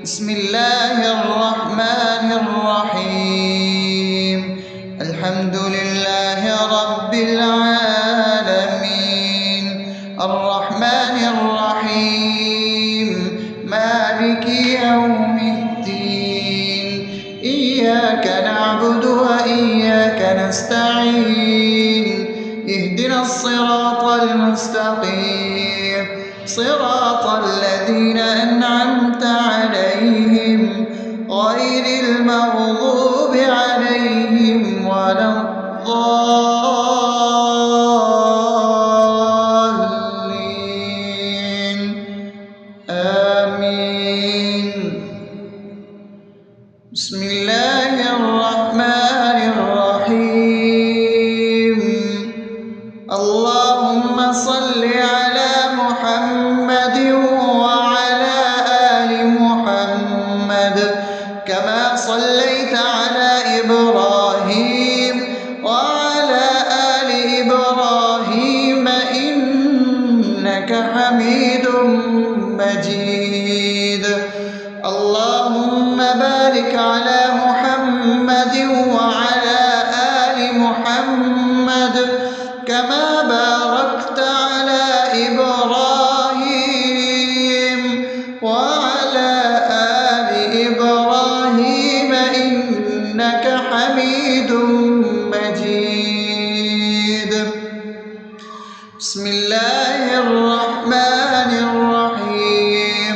بسم الله الرحمن الرحيم. الحمد لله رب العالمين، الرحمن الرحيم، مالك يوم الدين. إياك نعبد وإياك نستعين، اهدنا الصراط المستقيم، صراط الذين أنعمت عليهم غير المغضوب عليهم ولا الضالين. آمين. بسم الله الرحمن الرحيم. اللهم صل على محمد وعلى آل محمد كما صليت على إبراهيم وعلى آل إبراهيم إنك حميد مجيد. اللهم بارك على محمد وعلى آل محمد كما باركت على إبراهيم وعلى آل إبراهيم إنك حميد مجيد. بسم الله الرحمن الرحيم.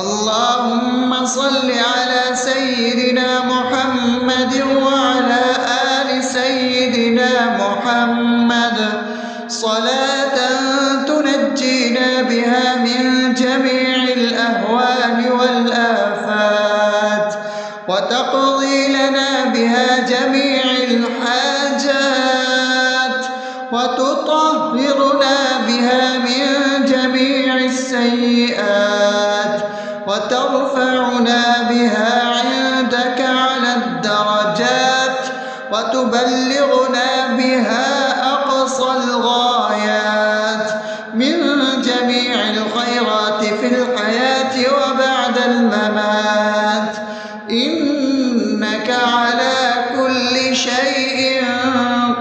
اللهم صل على سيدنا محمد وعلى آل سيدنا محمد صلاة تنجينا بها من جميع الأهوال والآفات، وتقضي لنا بها جميع الحاجات، وتطهرنا بها من جميع السيئات، وترفعنا بها عندك على الدرجات، وتبلغنا بها أقصى الغايات من جميع الخيرات في الحياة وبعد الممات، إنك على كل شيء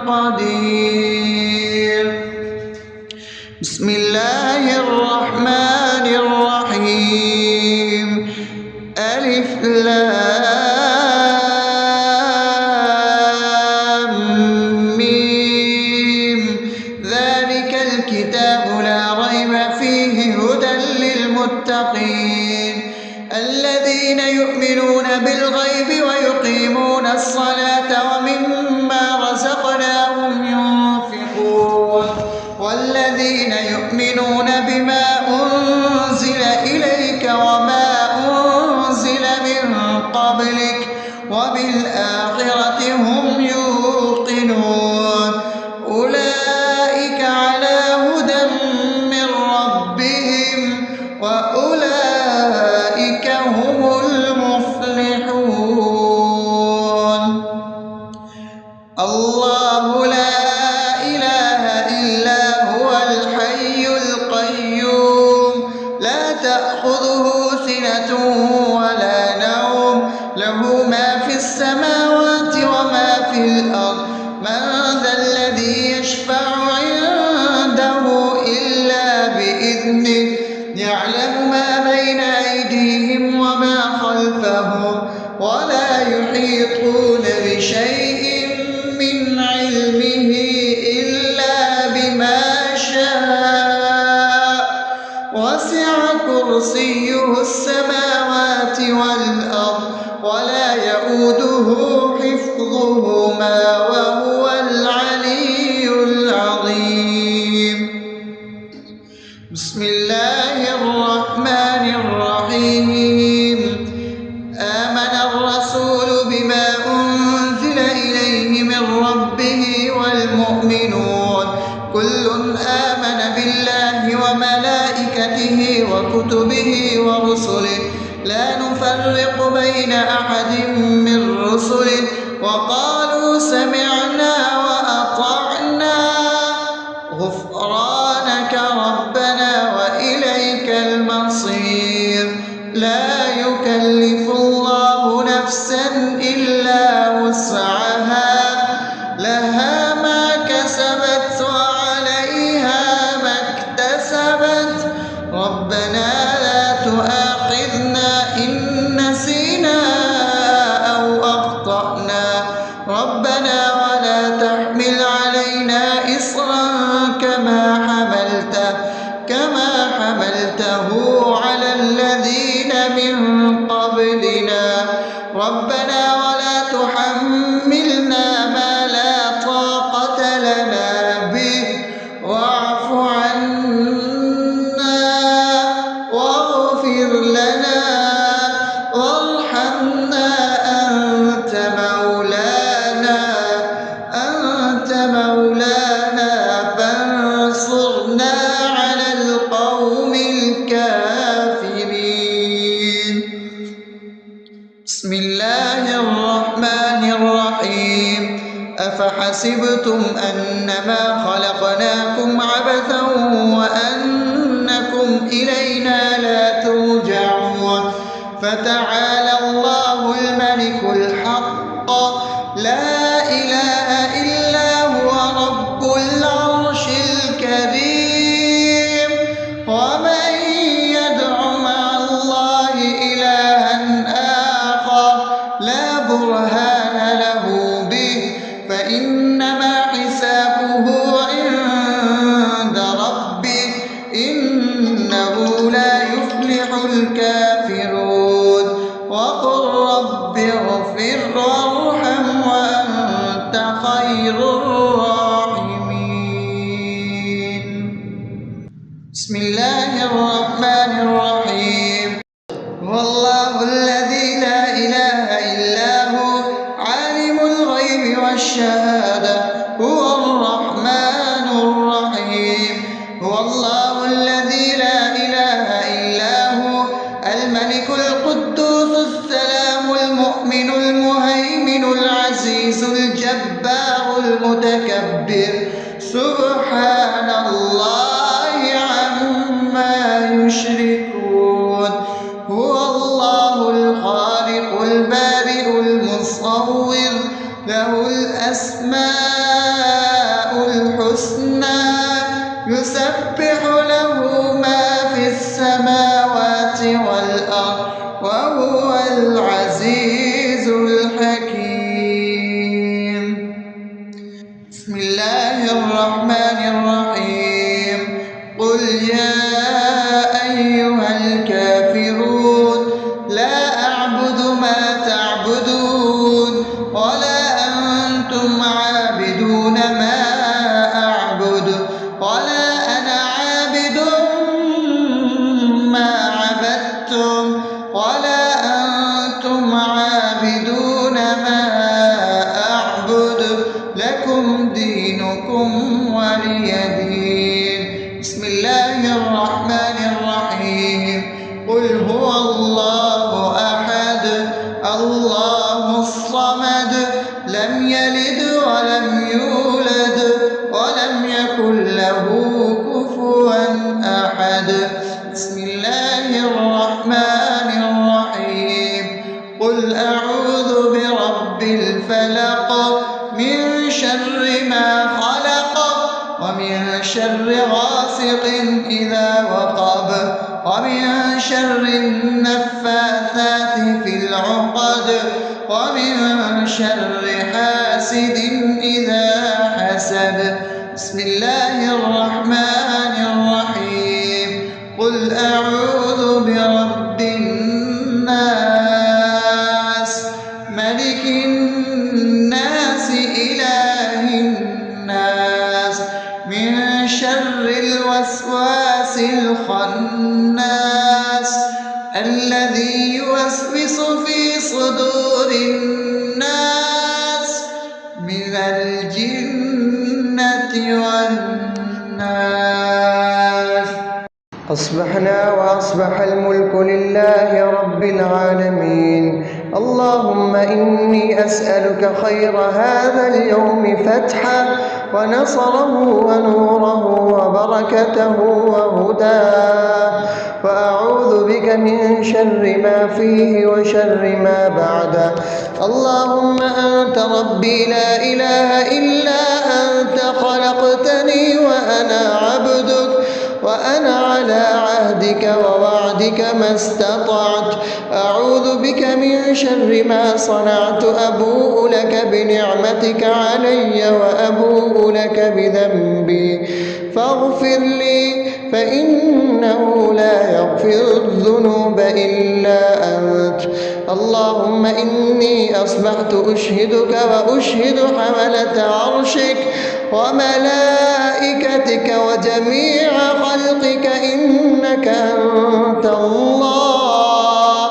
قدير. بسم الله الرحمن الرحيم. ألف لام ميم. ذلك الكتاب لا ريب فيه هدى للمتقين الذين يؤمنون بالغيب ويقيمون الصلاة ومما رزقناهم ينفقون والذين يؤمنون بما أنزل إليك وما أنزل من قبلك وبالآخرة هم يوقنون أولئك على هدى من ربهم وأولئك هم المفلحون. الله لا إله إلا هو الحي القيوم لا تأخذه سنة ولا نوم له ما في السماوات وما في الأرض. من ذا الذي يشفع عنده إلا بإذنه يعلم ما بين أيديهم وما خلفهم ولا يحيطون بشيء من علمه إلا بما شاء وسع كرسيه السماوات والأرض ولا يؤوده حفظهما وهو العلي العظيم. بسم الله الرحمن الرحيم. آمن الرسول بما أنزل إليه من ربه والمؤمنون كل آمن بالله وملائكته وكتبه ورسله لا نفرق بين أحد من رسله وقالوا سمعنا وأطعنا غفرانك ربنا وإليك المصير. لا يكلف يكلف الله نفسا إلا وسعها لها ما كسبت وعليها ما اكتسبت ربنا لا تؤاخذنا إن نسينا أو أخطأنا ربنا ولا تحمل علينا إصرا كما حملته على الذين من قبلنا ربنا ولا تحملنا ما لا طاقة لنا به واعف عنا واغفر لنا وارحمنا أنت مولانا فانصرنا على القوم الكافرين. بسم الله الرحمن الرحيم أفحسبتم أنما خلقناكم عبثا وأنكم إلينا لا ترجعون فتعالى الله الملك الحق لا إله إلا هو رب العرش الكريم ومن يدع مع الله إلها آخر لا برهان له به فإنما حسابه عند ربه إنه لا يفلح الكافرون وقل رب اغفر وارحم وأنت خير الراحمين. بسم الله الرحمن الرحيم هو الله الذي لا إله إلا هو عالم الغيب والشهادة هو الرحمن الرحيم هو الله الذي لا إله إلا هو الملك القدوس السلام المؤمن المهيمن العزيز الجبار المتكبر سبحان الله عما يشركون هو الله الخالق البارئ المصور له الأسماء الحسنى يسبح له ما في السماوات والأرض وهو العزيز الحكيم. بسم الله الرحمن الرحيم قل يا أيها الكافرون لا أعبد ما تعبدون ولا أنتم عابدون ما أعبد ولا أنا عابد ما عبدتم ولا أنتم عابدون ما أعبد لكم دينكم ولي دين. بسم الله الرحمن الرحيم قل هو الله أحد الله الصمد لم يلد ولم يولد ولم يكن له كفوا أحد. بسم الله الرحمن الرحيم قل أعوذ برب الفلق من شر ما خلق ومن شر غاسق إذا وقب ومن شر النفاثات في العقد ومن شر حاسد إذا حسد. بسم الله الرحمن الرحيم قل أعوذ برب الناس ملك الناس إله الناس من شر الوسواس الخناس الذي يوسوس في صدور الناس من الجنة والناس. أصبحنا وأصبح الملك لله رب العالمين اللهم إني أسألك خير هذا اليوم فتحه ونصره ونوره وبركته وهداه، وأعوذ بك من شر ما فيه وشر ما بعده. اللهم أنت ربي لا إله إلا أنت، خلقتني وأنا عبدك، وأنا على عهدك ووعدك ما استطعت. أعوذ بك من شر ما صنعت، أبوء لك بنعمتك علي وأبوء لك بذنبي، فاغفر لي فإنه لا يغفر الذنوب إلا أنت. اللهم إني أصبحت أشهدك وأشهد حملة عرشك وملائكتك وجميع خلقك إنك أنت الله،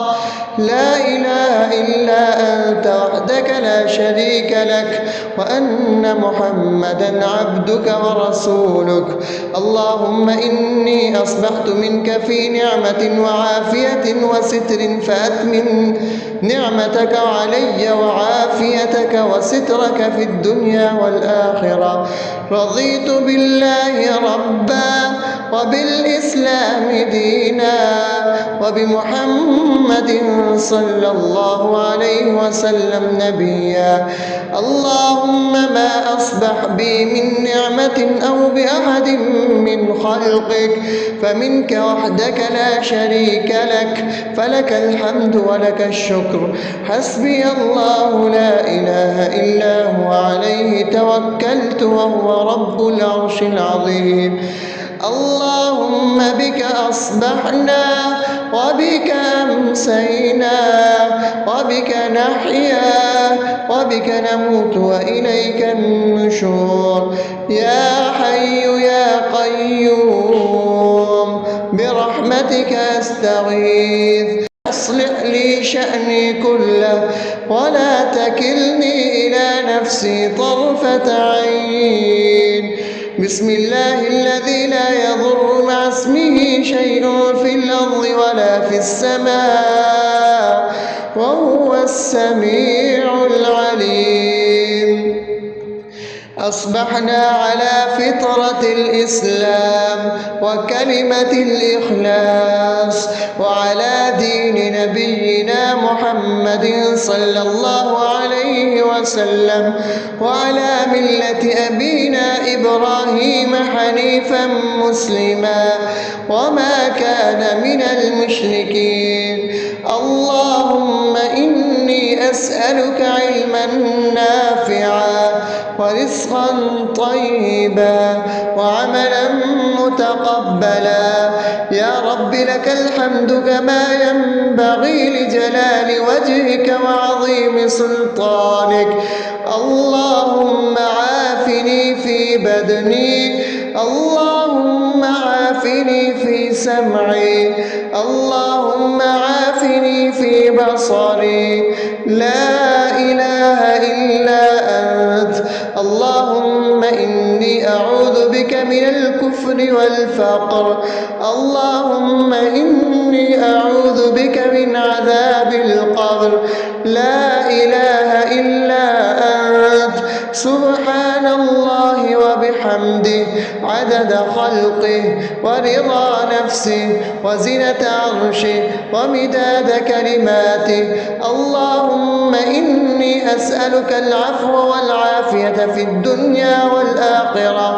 لا إله إلا أنت وحدك لا شريك لك، وأن محمدا عبدك ورسولك. اللهم إني أصبحت منك في نعمة وعافية وستر، فأتمم نعمتك علي وعافيتك وسترك في الدنيا والآخرة. رضيت بالله ربا وبالإسلام دينا وبمحمد صلى الله عليه وسلم نبيا. اللهم ما أصبح بي من نعمة أو بأحد من خلقك فمنك وحدك لا شريك لك، فلك الحمد ولك الشكر. حسبي الله لا إله إلا هو، عليه توكلت وهو رب العرش العظيم. اللهم بك أصبحنا وبك أمسينا وبك نحيا وبك نموت وإليك النشور. يا حي يا قيوم برحمتك أستغيث، أصلح لي شأني كله ولا تكلني إلى نفسي طرفة عين. بسم الله الذي لا يضر مع اسمه شيء في الأرض ولا في السماء وهو السميع العليم. أصبحنا على فطرة الإسلام وكلمة الإخلاص وعلى دين نبينا محمد صلى الله عليه وسلم وعلى ملة أبينا إبراهيم حنيفا مسلما وما كان من المشركين. اللهم إني أسألك علما نافعا ورزقا طيبا وعملا متقبلا. يا رب لك الحمد كما ينبغي لجلال وجهك وعظيم سلطانك. اللهم عافني في بدني، اللهم عافني في سمعي، اللهم عافني في بصري. لا إله إلا أنت. اللهم إني أعوذ بك من الكفر والفقر. اللهم إني أعوذ بك من عذاب القبر. لا إله إلا أنت. سبحان الله وبحمده عدد خلقه ورضا نفسه وزنة عرشه ومداد كلماته. اللهم إني أسألك العفو والعافية في الدنيا والآخرة.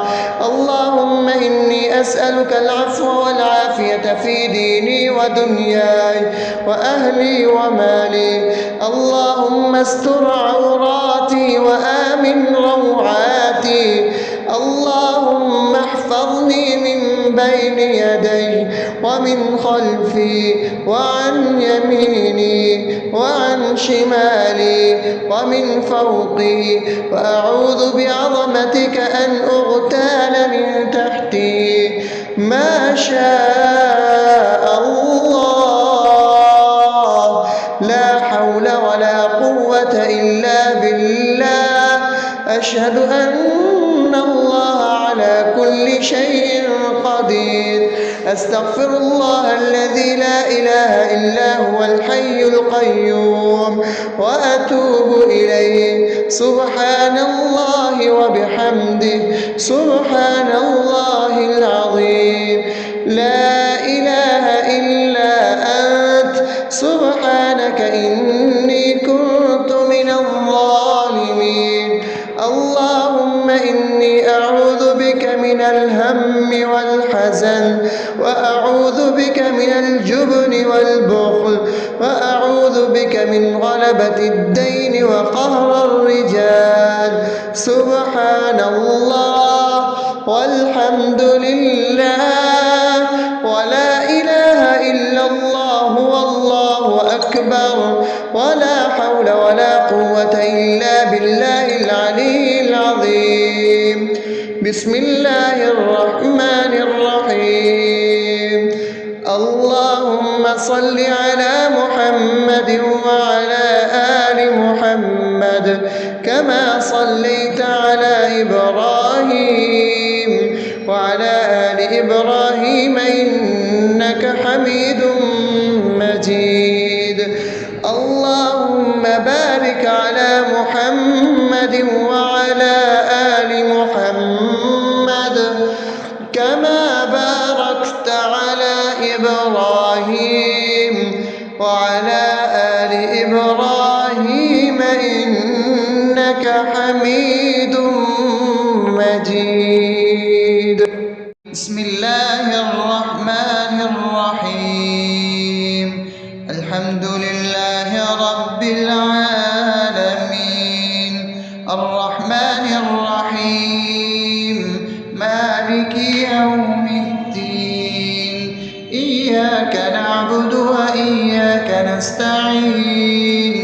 اللهم إني أسألك العفو والعافية في ديني ودنياي وأهلي ومالي. اللهم استر عوراتي وآمن روعاتي. اللهم احفظني من بين يدي ومن خلفي وعن يميني وعن شمالي ومن فوقي، وأعوذ بعظمتك أن أغتال من تحتي. ما شاء الله، لا حول ولا قوة إلا بالله. أشهد أن الله على على كل شيء قدير. أستغفر الله الذي لا إله إلا هو الحي القيوم وأتوب إليه. سبحان الله وبحمده سبحان الله العظيم. لا إله إلا أنت سبحانك إني كنت من الظالمين. اللهم إني أعوذ بك من الهم والحزن، وأعوذ بك من الجبن والبخل، وأعوذ بك من غلبة الدين وقهر الرجال. سبحان الله والحمد لله ولا إله إلا الله والله أكبر ولا حول ولا قوة إلا بالله العلي العظيم. بسم الله الرحمن الرحيم. اللهم صل على محمد وعلى آل محمد كما صليت على إبراهيم وعلى آل إبراهيم إنك حميد مجيد. اللهم بارك على محمد وعلى آل محمد كما باركت على إبراهيم وعلى آل إبراهيم إنك حميد مجيد. بسم الله الرحمن الرحيم. الحمد لله رب العالمين الرحمن الرحيم مالك يوم الدين. إياك نعبد وإياك نستعين.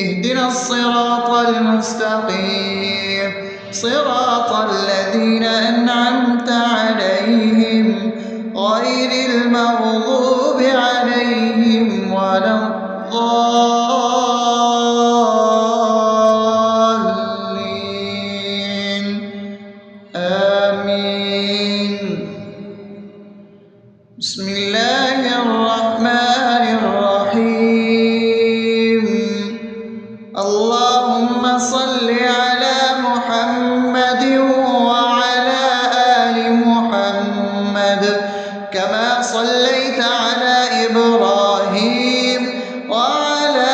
اهدنا الصراط المستقيم صراط الذين أنعمت عليهم غير المغضوب عليهم ولا الضالين. آمين. بسم الله الرحمن الرحيم. اللهم صل على محمد وعلى آل محمد كما صليت على إبراهيم وعلى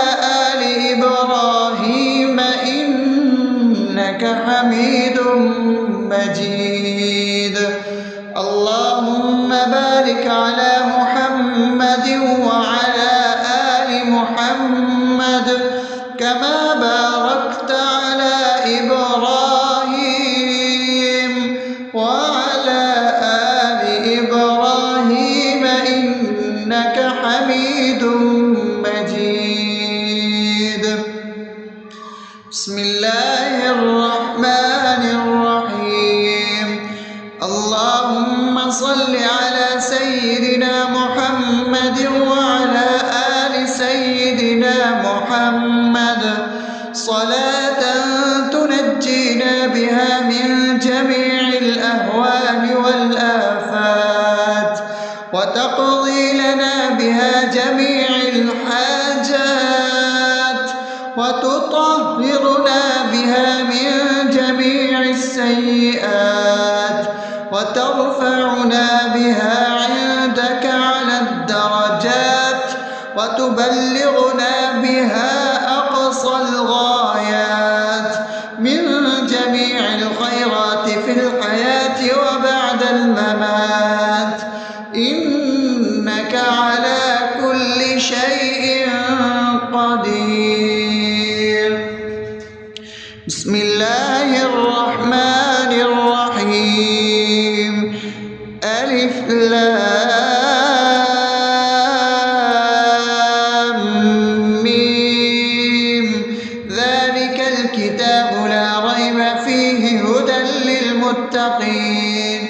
آل إبراهيم إنك حميد مجيد. اللهم بارك على محمد وعلى آل محمد كما باركت على إبراهيم وعلى آل إبراهيم إنك حميد مجيد. بسم الله الرحمن الرحيم. اللهم صل على سيدنا محمد وعلى آل سيدنا محمد صلاة تنجينا بها من جميع الأهوال والآفات وتقضي لنا بها جميع الحاجات وتطهرنا بها من جميع السيئات وترفعنا بها عندك على الدرجات وتبلغنا بها أقصى الغايات من جميع الخيرات في الحياة وبعد الممات إنك على كل شيء قدير. بسم الله الرحمن الرحيم. ألف لام ميم. ذلك الكتاب لا ريب فيه هدى للمتقين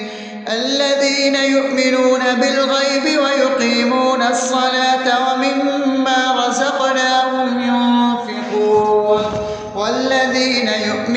الذين يؤمنون بالغيب ويقيمون الصلاة ومما رزقناهم ينفقون والذين يؤمنون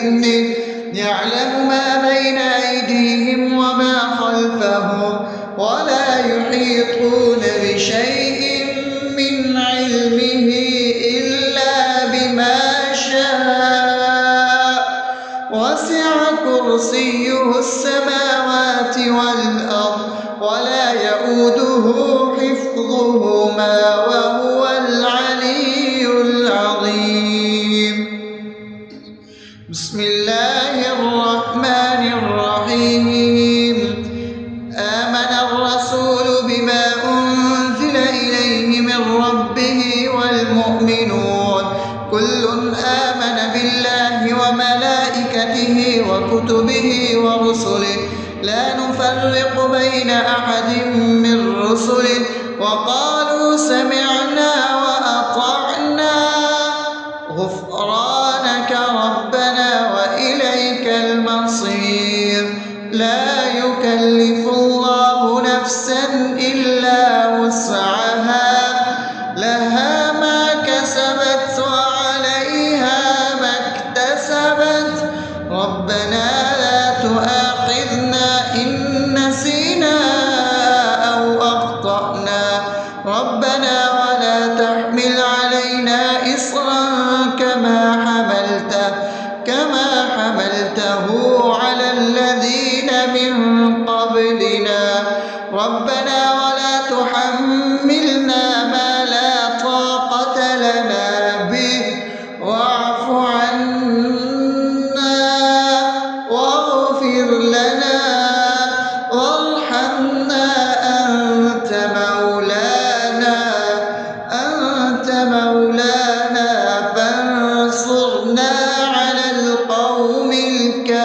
بإذنه يعلم ما بين أيديهم وما خلفهم ولا يحيطون بشيء من علمه إلا بما شاء وسع كرسيه السماوات والأرض ولا يئوده حفظهما وهو العلي العظيم. بسم الله الرحمن الرحيم. آمن الرسول بما أنزل إليه من ربه والمؤمنون كل آمن بالله وملائكته وكتبه ورسله لا نفرق بين أحد من رسله وقالوا سمعنا وأطعنا غفرانك ربنا وإليك المصير. لا يكلف الله نفسا إلا وسعها لها ما كسبت وعليها ما اكتسبت ربنا لا تؤاخذنا إن نسينا أو أخطأنا ربنا ولا تحمل علينا إصرا كما حملته على الذين من قبلنا ربنا ولا تحملنا ما لا طاقة لنا به واعف عنا واغفر لنا وارحمنا أنت مولانا فانصرنا على القوم الكافرين.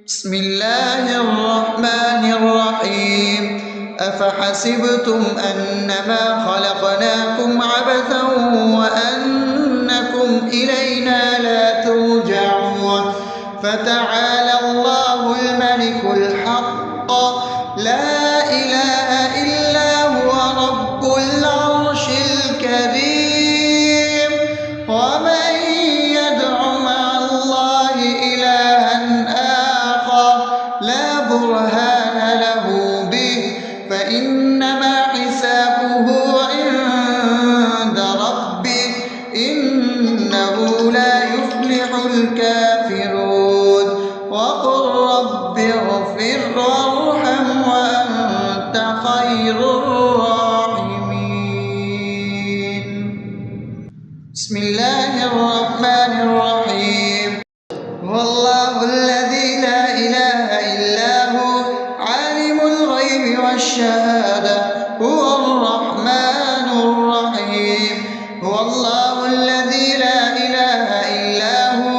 بسم الله الرحمن الرحيم. أفحسبتم أنما خلقناكم عبثا وأنكم إلينا لا ترجعون فتعالى الله الملك الحق لا إله إلا هو رب العرش الكريم. ومن يدع مع الله إلها آخر لا برهان له به فإنما حسابه عند ربه إنه لا يفلح الكافرون. وقل رب اغفر وارحم وأنت خير الراحمين. بسم الله الرحمن الرحيم. هو الله الذي لا إله إلا هو عالم الغيب والشهادة هو الرحمن الرحيم. هو الله الذي لا إله إلا هو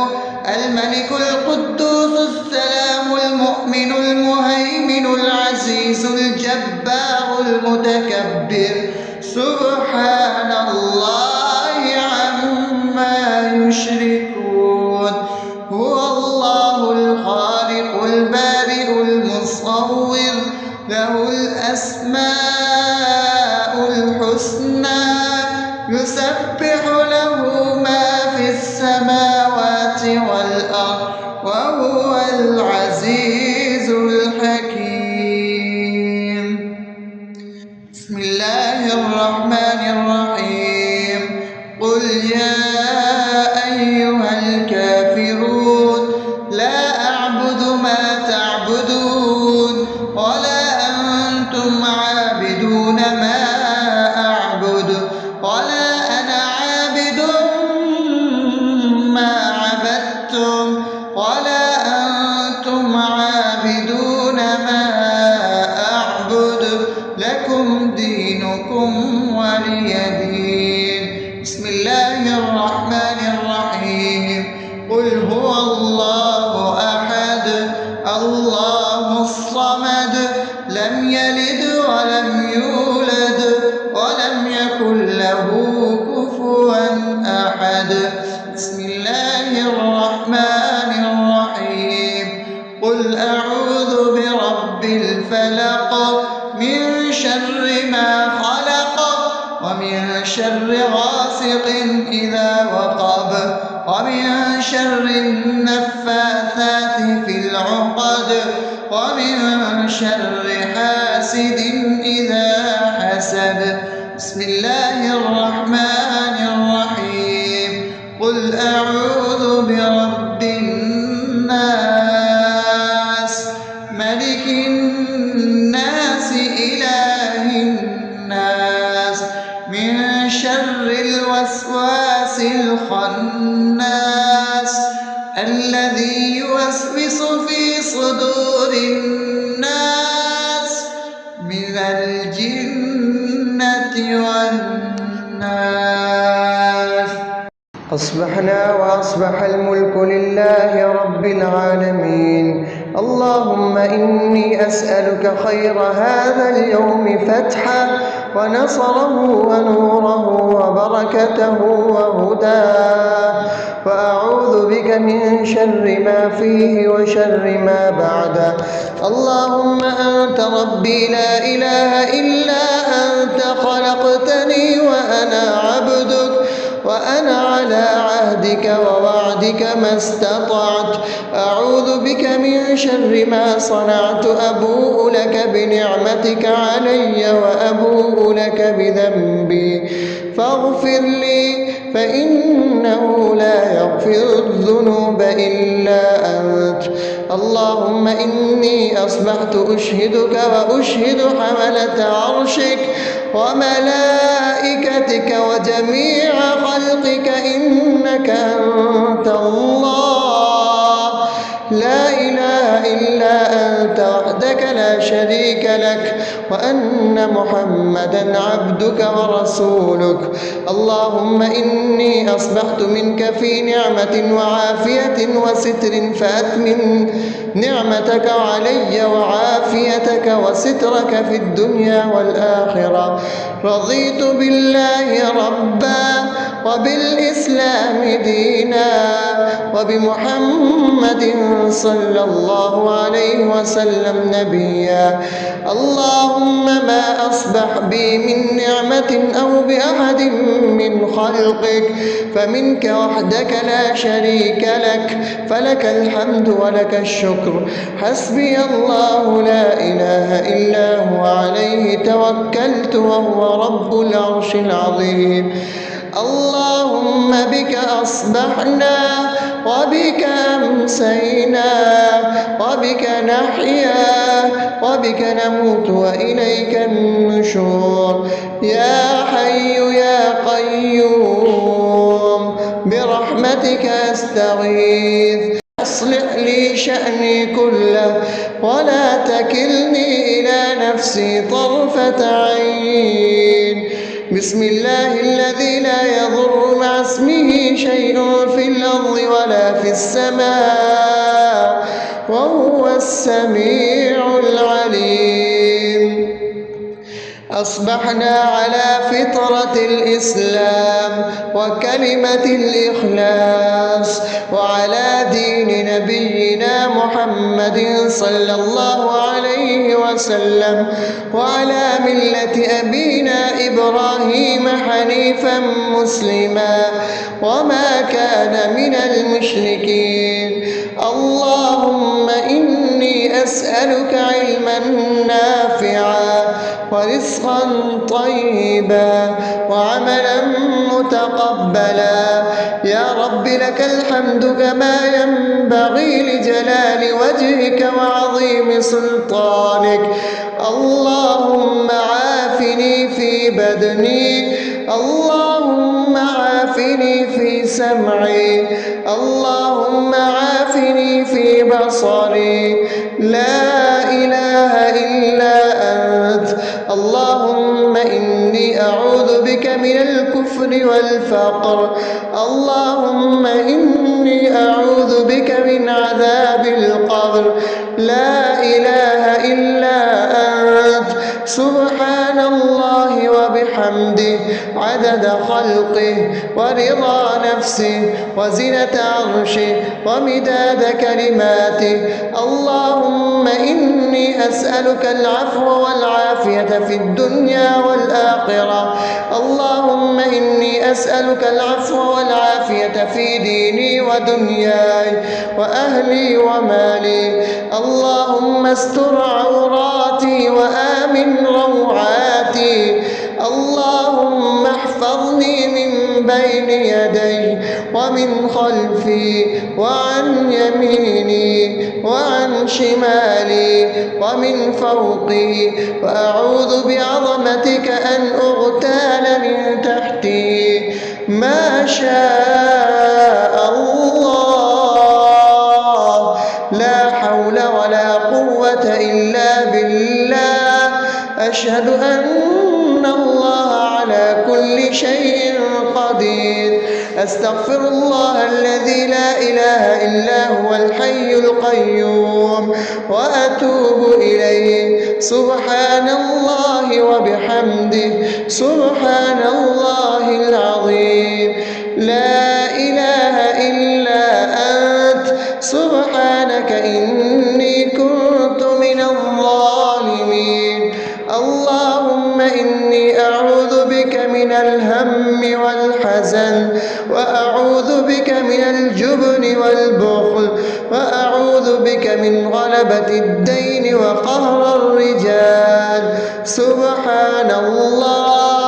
الملك القدوس السلام المؤمن المهيمن العزيز الجبار المتكبر سبحان الله عما يشركون. هو الله الخالق البارئ المصور له الأسماء الحسنى يسبح له ما في السماوات والأرض وهو العزيز الحكيم. بسم الله الرحمن الرحيم. قل يا أيها الكافرون لا أعبد ما تعبدون ولا أنتم عابدون ما أعبد ولا أنا عابد ما عبدتم ولا أنتم عابدون ما أعبد لكم دينكم ولي دين. بسم الله الرحمن الرحيم. قل هو الله أحد الله الصمد لم يلد ولم يولد ولم يكن له كفوا أحد. بسم الله الرحمن الرحيم. قل أعوذ برب الفلق من شر ما خلق ومن شر غاسق إذا وقب شر النفاثات في العقد ومن شر حاسد إذا حسد. بسم الله الرحمن الرحيم. قل أعوذ برب الناس ملك الناس إله الناس من شر الوسواس الخناس الذي يوسوس في صدور الناس من الجنة والناس. أصبحنا وأصبح الملك لله رب العالمين. اللهم إني أسألك خير هذا اليوم فتحه ونصره ونوره وبركته وهداه، وأعوذ بك من شر ما فيه وشر ما بعده. اللهم أنت ربي لا إله إلا أنت، خلقتني وأنا عبدك، وأنا على عهدك ووعدك ما استطعت. أعوذ بك من شر ما صنعت. أبوء لك بنعمتك علي وأبوء لك بذنبي فاغفر لي، فإنه لا يغفر الذنوب إلا أنت. اللهم إني أصبحت أشهدك وأشهد حملة عرشك وملائكتك وجميع خلقك إنك أنت الله لا إله إلا أنت وحدك لا شريك لك، وأن محمدا عبدك ورسولك. اللهم إني أصبحت منك في نعمة وعافية وستر، فأتمم نعمتك علي وعافيتك وسترك في الدنيا والآخرة. رضيت بالله ربا وبالإسلام دينا وبمحمد صلى الله عليه وسلم نبيا. اللهم ما أصبح بي من نعمة أو بأحد من خلقك فمنك وحدك لا شريك لك، فلك الحمد ولك الشكر. حسبي الله لا إله إلا هو عليه توكلت وهو رب العرش العظيم. اللهم بك أصبحنا وبك أمسينا وبك نحيا وبك نموت وإليك النشور. يا حي يا قيوم برحمتك أستغيث، أصلح لي شأني كله ولا تكلني إلى نفسي طرفة عين. بسم الله الذي لا يضر مع اسمه شيء في الأرض ولا في السماء وهو السميع العليم. أصبحنا على فطرة الإسلام وكلمة الإخلاص وعلى دين نبينا محمد صلى الله عليه وسلم وعلى ملة أبينا إبراهيم حنيفا مسلما وما كان من المشركين. اللهم إني أسألك علما نافعا ورزقا طيبا وعملا متقبلا. يا رب لك الحمد كما ينبغي لجلال وجهك وعظيم سلطانك. اللهم عافني في بدني، اللهم عافني في سمعي، اللهم عافني في بصري. لا إله إلا أنت. اللهم إني أعوذ بك من الكفر والفقر. اللهم إني أعوذ بك من عذاب القبر. لا إله إلا أنت. سبحان الله وبحمده عدد خلقه ورضا نفسه وزنة عرشه ومداد كلماته. اللهم إني أسألك العفو والعافية في الدنيا والآخرة. اللهم إني إني أسألك العفو والعافية في ديني ودنياي وأهلي ومالي. اللهم استر عوراتي وآمن روعاتي. اللهم احفظني من بين يدي ومن خلفي وعن يميني وعن شمالي ومن فوقي، وأعوذ بعظمتك أن أغتال من تحتي. ما شاء الله، لا حول ولا قوة إلا بالله. أشهد أن الله على كل شيء قدير. أستغفر الله الذي لا إله إلا هو الحي القيوم وأتوب إليه. سبحان الله وبحمده، سبحان الله العظيم. لا إله إلا أنت، سبحانك إني كنت من الظالمين. اللهم إني أعوذ بك من الهم والحزن، وأعوذ بك من الجبن والبخل، وأعوذ بك من غلبة الدين وقهر الرجال. سبحان الله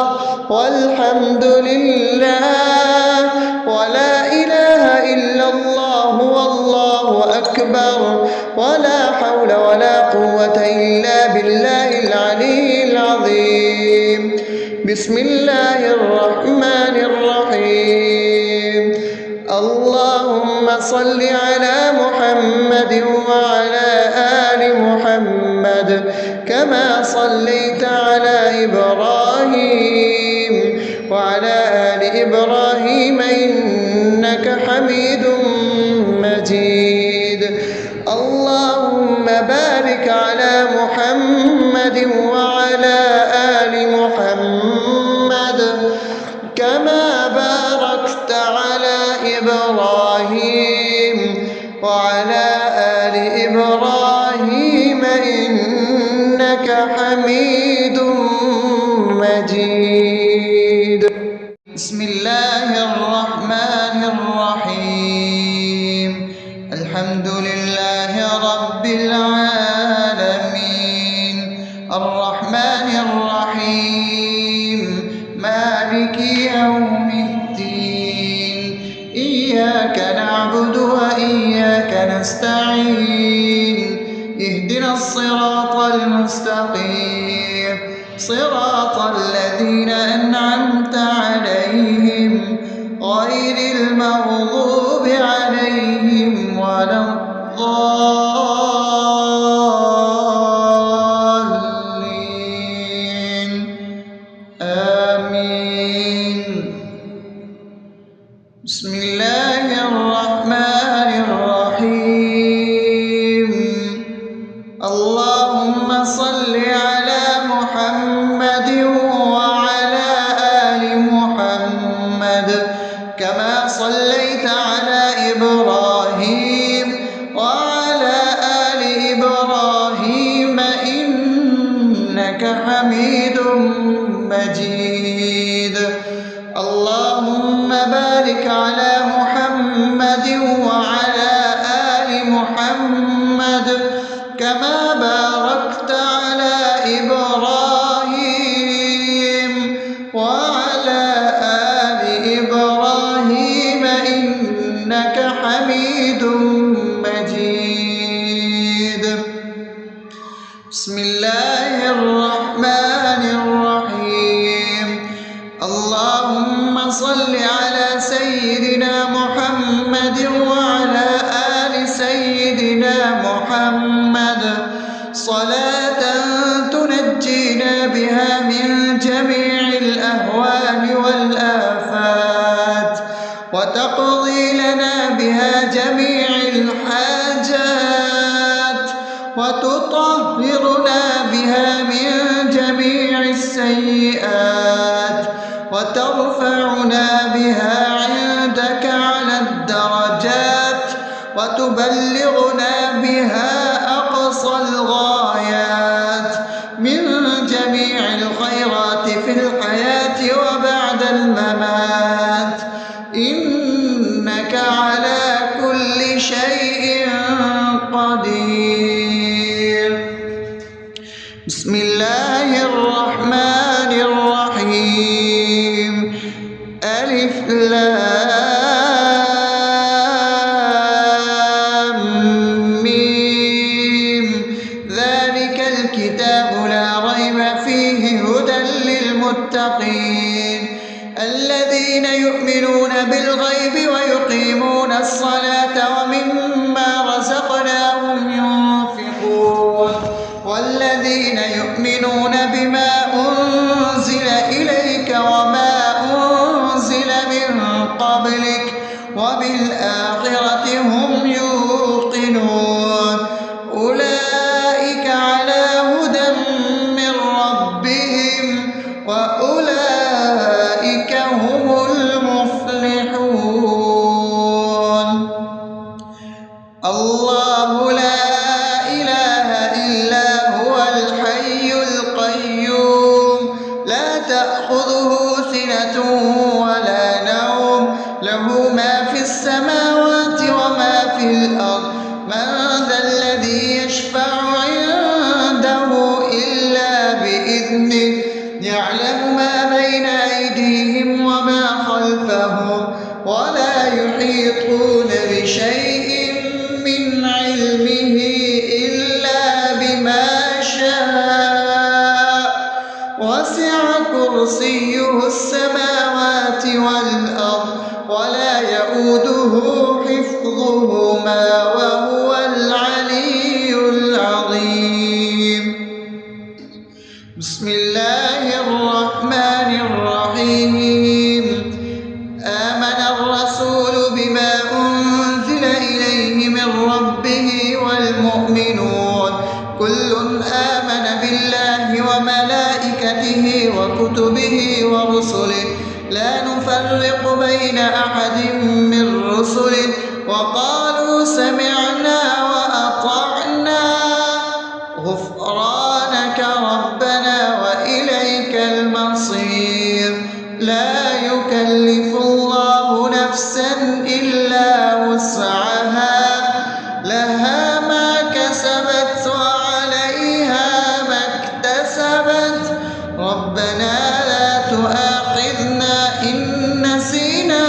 والحمد لله ولا إله إلا الله والله أكبر، ولا حول ولا قوة إلا بالله العلي العظيم. بسم الله الرحمن الرحيم. اللهم صل على محمد وعلى آل محمد كما صليت على إبراهيم وعلى آل إبراهيم إنك حميد مجيد. اللهم بارك على محمد وعلى آل محمد كما باركت على إبراهيم وعلى آل إبراهيم إنك حميد مجيد. بسم الله الرحمن الرحيم. الحمد لله رب العالمين، الرحمن الرحيم، مالك يوم الدين. إياك نعبد وإياك نستعين. اهدنا الصراط المستقيم، صراط الذين أنعمت عليهم غير المغضوب عليهم ولا الضالين. آمين. بسم الله الرحمن الرحيم. اللهم صل على محمد وعلى آل محمد كما صليت على إبراهيم وعلى آل إبراهيم إنك حميد مجيد. اللهم بارك على محمد وعلى آل محمد كما باركت على إبراهيم وعلى آل إبراهيم إنك حميد مجيد. بسم الله الرحمن الرحيم. اللهم صل على سيدنا محمد وعلى آل سيدنا محمد صلاة تنجينا بها من جميع الأهوال والآفات، وتقضي لنا بها جميع الحاجات، وتطهرنا بها من جميع السيئات، وترفعنا بها عندك على الدرجات، وتبلغنا بها أقصى الغايات من جميع الخيرات في الحياة وبعد الممات. لام ميم ذلك الكتاب لا ريب فيه هدى للمتقين الذين يؤمنون بالغيب ويقيمون الصلاة ومما رزقناهم ينفقون والذين يؤمنون بما أنزل إليك وما أنزل من قبلك وبالآخرة هم يوقنون أولئك على هدى من ربهم وأولئك هم المفلحون الله لا إله إلا هو الحي القيوم لا تأخذه سنة ولا نوم له ما في السماوات وما في الأرض من ذا الذي يشفع عنده إلا بإذنه يعلم ما بين أيديهم وما خلفهم ولا يحيطون بشيء من علمه إلا بما شاء وسع كرسيه السماوات والأرض ولا يؤوده حفظهما وهو العلي العظيم بسم الله الرحمن الرحيم آمن الرسول بما أنزل إليه من ربه والمؤمنون كل آمن بالله وملائكته وكتبه ورسله لا نفرق بين أحد من رسله وقالوا سمعنا وأطعنا غفرانك ربنا وإليك المصير لا يكلف الله نفسا إلا وسعها لها ما كسبت وعليها ما اكتسبت ربنا لا تؤاخذنا إن نسينا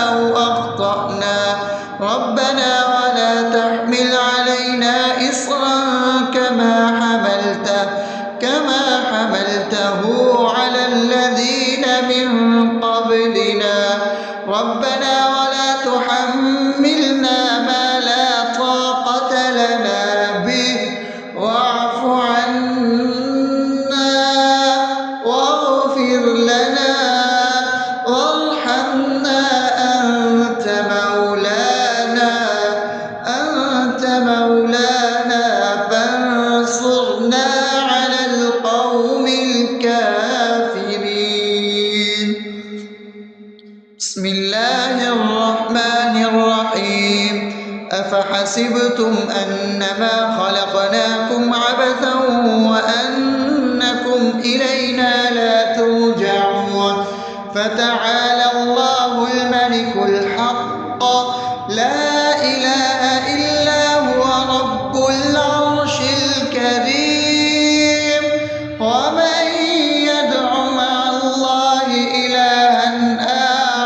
أو أخطأنا ربنا ولا تحمل علينا إصرا كما حملته على الذين من قبلنا ربنا ولا تحملنا ما لا طاقة لنا به واعف عنا واغفر لنا وارحمنا أنت مولانا فانصرنا على القوم الكافرين بسم الله الرحمن الرحيم أفحسبتم أنما خلقناكم عبثا وأنكم إلينا لا ترجعون فتعالى الله الملك الحق لا إله إلا هو رب العرش الكريم ومن يدع مع الله إلها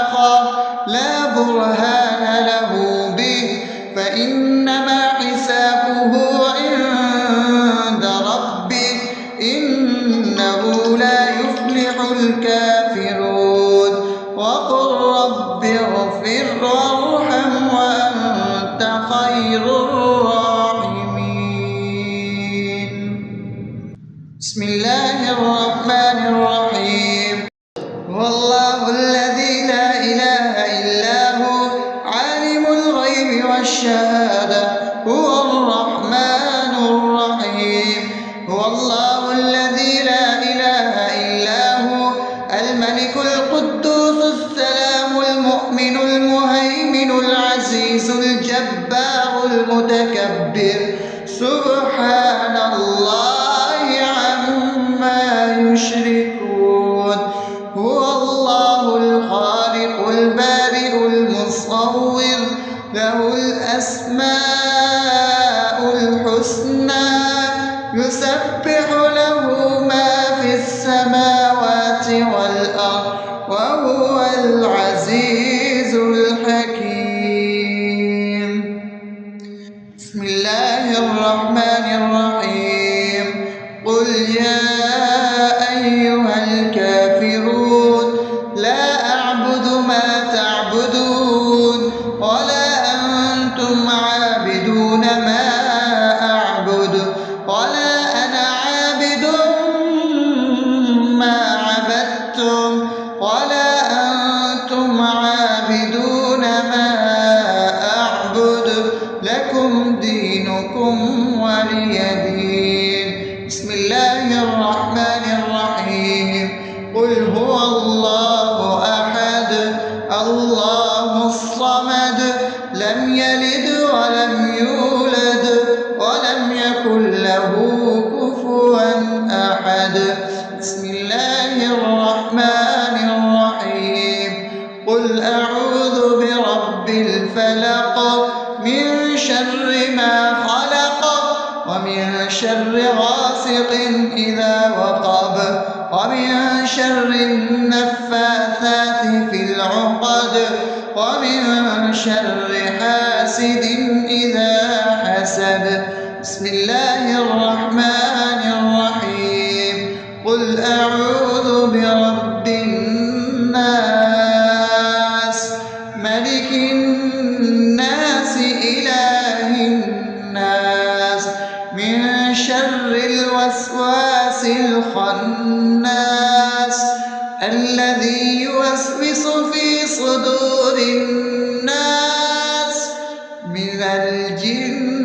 آخر لا برهان له به فإنما حسابه عند ربه إنه لا يفلح الكافرون وقل رب اغفر وارحم وأنت خير الراحمين بسم الله الرحمن الرحيم هو الله الذي لا إله إلا هو عالم الغيب والشهادة هو الرحمن الرحيم هو الله الذي لا إله إلا هو الملك القدوس السلام المؤمن المهيمن العزيز الجبار المتكبر سبحان الله عما يشركون هو الله الخالق البارئ المصور له الأسماء الحسنى يسبح له ما في السماوات والأرض وهو العزيز الحكيم. بسم الله الرحمن الرحيم. قل يا أيها الكافرون لا أعبد ما تعبدون ولا أنتم عابدون ما أعبد ولا أنا عابد ما عبدتم ولا أنتم عابدون ما أعبد لكم دينكم ولي دين. بسم الله الرحمن الرحيم. قل هو الله أحد الله الصمد لم يلد ولم يولد ولم يكن له كفوا أحد. بسم الله الرحمن الرحيم. قل أعوذ برب الفلق من شر ما خلق ومن شر غاسق إذا وقب ومن شر النفاثات في العقد ومن شر حاسد إذا حسد. بسم الله الرحمن الرحيم. قل أعوذ برب الناس ملك الناس إله الناس من شر الوسواس الخناس الذي يوسوس في صدور الناس من الجنة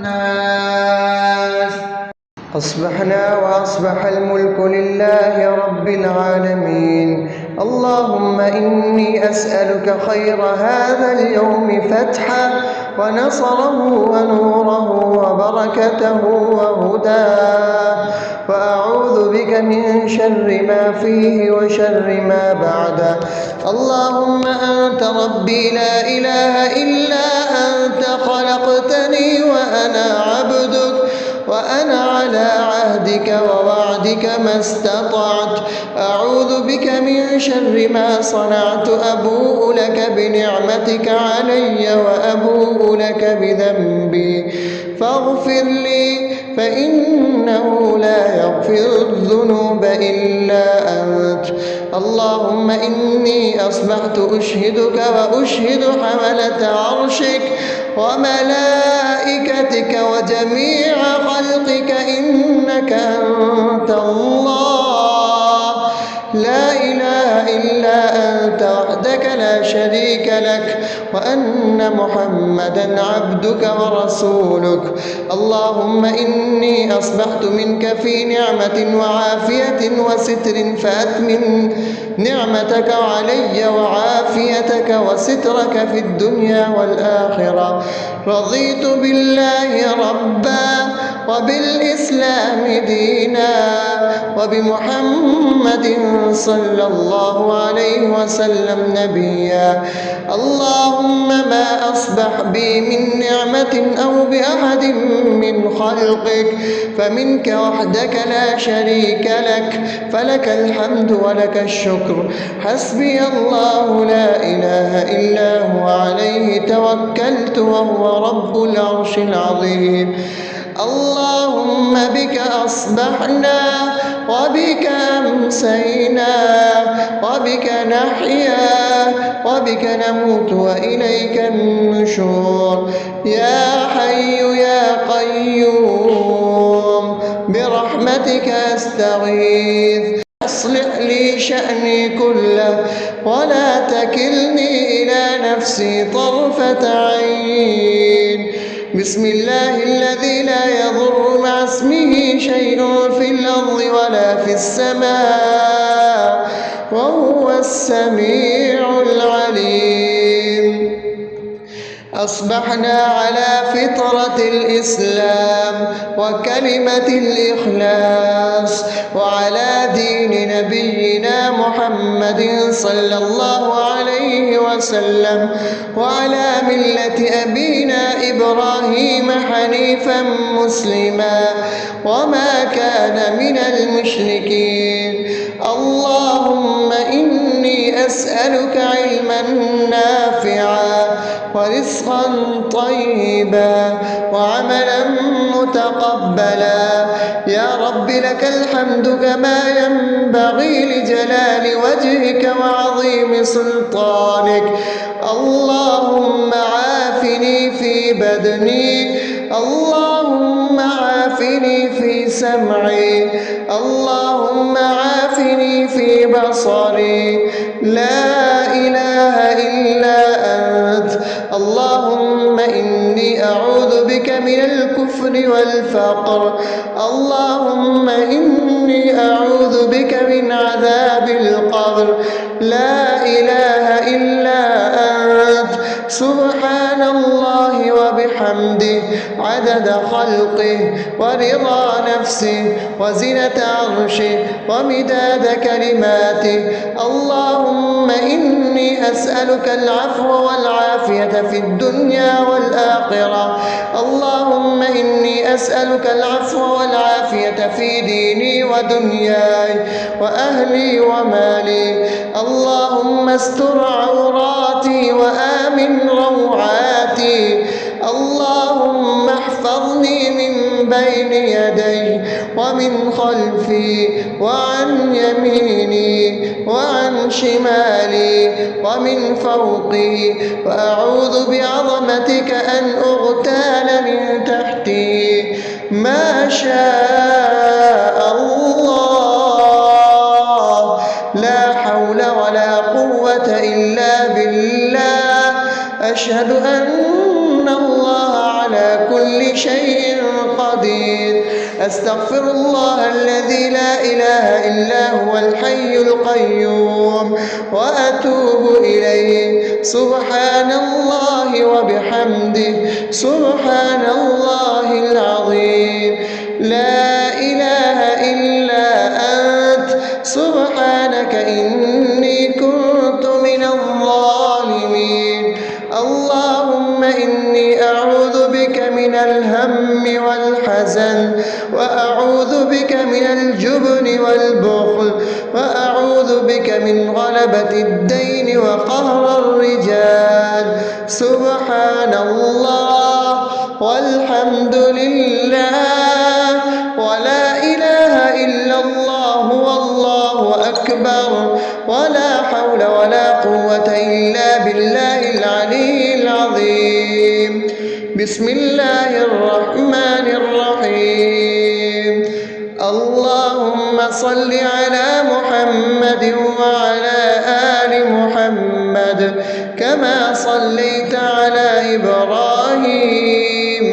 والناس. أصبحنا وأصبح الملك لله رب العالمين. اللهم إني أسألك خير هذا اليوم فتحه ونصره ونوره وبركته وهداه، وأعوذ بك من شر ما فيه وشر ما بعده. اللهم أنت ربي لا إله إلا أنت خلقتني وأنا عبدك وأنا على عهدك ووعدك ما استطعت. أعوذ بك من شر ما صنعت. أبوء لك بنعمتك علي وأبوء لك بذنبي فاغفر لي فإنه لا يغفر الذنوب إلا أنت. اللهم إني أصبحت أشهدك وأشهد حملة عرشك وملائكتك وجميع خلقك إنك أنت الله لا إله إلا أنت وحدك لا شريك لك وأن محمدا عبدك ورسولك. اللهم إني أصبحت منك في نعمة وعافية وستر فأتمم نعمتك علي وعافيتك وسترك في الدنيا والآخرة. رضيت بالله ربا وبالإسلام دينا وبمحمد صلى الله عليه وسلم نبيا. اللهم ما أصبح بي من نعمة أو بأحد من خلقك فمنك وحدك لا شريك لك فلك الحمد ولك الشكر. حسبي الله لا إله إلا هو عليه توكلت وهو رب العرش العظيم. اللهم بك أصبحنا وبك أمسينا وبك نحيا وبك نموت وإليك النشور. يا حي يا قيوم برحمتك أستغيث. أصلح لي شأني كله ولا تكلني إلى نفسي طرفة عين. بسم الله الذي لا يضر مع اسمه شيء في الأرض ولا في السماء وهو السميع العليم. أصبحنا على فطرة الإسلام وكلمة الإخلاص وعلى دين نبينا محمد صلى الله عليه وسلم وعلى ملة أبينا إبراهيم حنيفا مسلما وما كان من المشركين. اللهم أسألك علما نافعا ورزقا طيبا وعملا متقبلا. يا رب لك الحمد كما ينبغي لجلال وجهك وعظيم سلطانك. اللهم عافني في بدني، اللهم عافني في سمعي، اللهم عافني في بصري. لا إله إلا أنت. اللهم إني أعوذ بك من الكفر والفقر، اللهم إني أعوذ بك من عذاب القبر. لا إله إلا أنت. سبحان الله وبحمده عدد خلقه ورضا نفسه وزنة عرشه ومداد كلماته. اللهم إني أسألك العفو والعافية في الدنيا والآخرة. اللهم إني أسألك العفو والعافية في ديني ودنياي وأهلي ومالي. اللهم استر عوراتي وآمن روعاتي. اللهم احفظني من بين يدي ومن خلفي وعن يميني وعن شمالي ومن فوقي، وأعوذ بعظمتك أن أغتال من تحتي. ما شاء الله، لا حول ولا قوة إلا بالله. أشهد أن الله على كل شيء قدير. أستغفر الله الذي لا إله إلا هو الحي القيوم وأتوب إليه. سبحان الله وبحمده سبحان الله العظيم. لا إله إلا أنت. سبحانك إني كنت من الظالمين. اللهم إني أعوذ بك من الهم والحزن، وأعوذ بك من الجبن والبخل، وأعوذ بك من غلبة الدين وقهر الرجال. سبحان الله والحمد لله ولا إله إلا الله والله أكبر، ولا حول ولا قوة إلا بالله العلي العظيم. بسم الله الرحمن الرحيم. اللهم صل على محمد وعلى آل محمد كما صليت على إبراهيم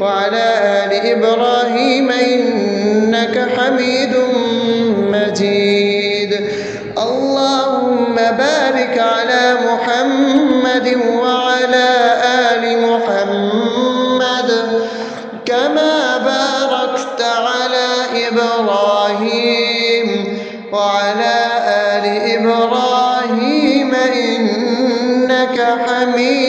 وعلى آل إبراهيم إنك حميد مجيد. اللهم بارك على محمد وعلى آل محمد كما باركت على إبراهيم وعلى آل إبراهيم إنك حميد